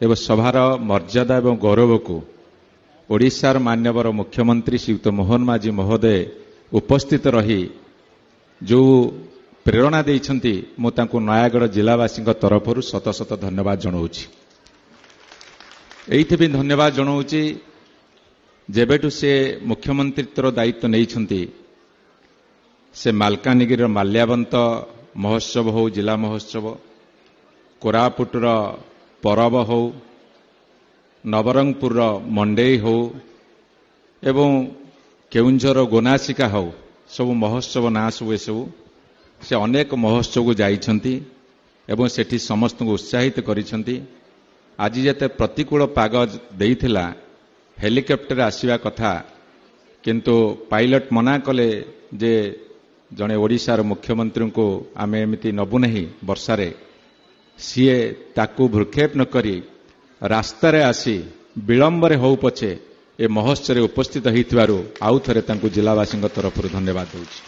ଏବଂ ସଭାର ମର୍ଯ୍ୟାଦା ଏବଂ ଗୌରବକୁ ଓଡ଼ିଶାର ମାନ୍ୟବର ମୁଖ୍ୟମନ୍ତ୍ରୀ ଶ୍ରୀଯୁକ୍ତ ମୋହନ ମାଝୀ ମହୋଦୟ ଉପସ୍ଥିତ ରହି ଯେଉଁ ପ୍ରେରଣା ଦେଇଛନ୍ତି ମୁଁ ତାଙ୍କୁ ନୟାଗଡ଼ ଜିଲ୍ଲାବାସୀଙ୍କ ତରଫରୁ ଶତ ଶତ ଧନ୍ୟବାଦ ଜଣାଉଛି। ଏଇଥିପାଇଁ ଧନ୍ୟବାଦ ଜଣାଉଛି ଯେବେଠୁ ସେ ମୁଖ୍ୟମନ୍ତ୍ରୀତ୍ୱର ଦାୟିତ୍ୱ ନେଇଛନ୍ତି ସେ ମାଲକାନଗିରିର ମାଲ୍ୟାବନ୍ତ ମହୋତ୍ସବ ହେଉ, ଜିଲ୍ଲା ମହୋତ୍ସବ, କୋରାପୁଟର ପରବ ହେଉ, ନବରଙ୍ଗପୁରର ମଣ୍ଡେଇ ହେଉ ଏବଂ କେଉଁଝର ଗୋନାସିକା ହେଉ, ସବୁ ମହୋତ୍ସବ ନାଁ ସବୁ ଏସବୁ ସେ ଅନେକ ମହୋତ୍ସବକୁ ଯାଇଛନ୍ତି ଏବଂ ସେଠି ସମସ୍ତଙ୍କୁ ଉତ୍ସାହିତ କରିଛନ୍ତି। ଆଜି ଯେତେ ପ୍ରତିକୂଳ ପାଗ ଦେଇଥିଲା ହେଲିକପ୍ଟର ଆସିବା କଥା, କିନ୍ତୁ ପାଇଲଟ ମନା କଲେ ଯେ ଜଣେ ଓଡ଼ିଶାର ମୁଖ୍ୟମନ୍ତ୍ରୀଙ୍କୁ ଆମେ ଏମିତି ନେବୁ ନାହିଁ ବର୍ଷାରେ। ସିଏ ତାକୁ ଭ୍ରୂକ୍ଷେପ ନ କରି ରାସ୍ତାରେ ଆସି ବିଳମ୍ବରେ ହେଉ ପଛେ ଏ ମହୋତ୍ସବରେ ଉପସ୍ଥିତ ହୋଇଥିବାରୁ ଆଉ ଥରେ ତାଙ୍କୁ ଜିଲ୍ଲାବାସୀଙ୍କ ତରଫରୁ ଧନ୍ୟବାଦ ଦେଉଛି।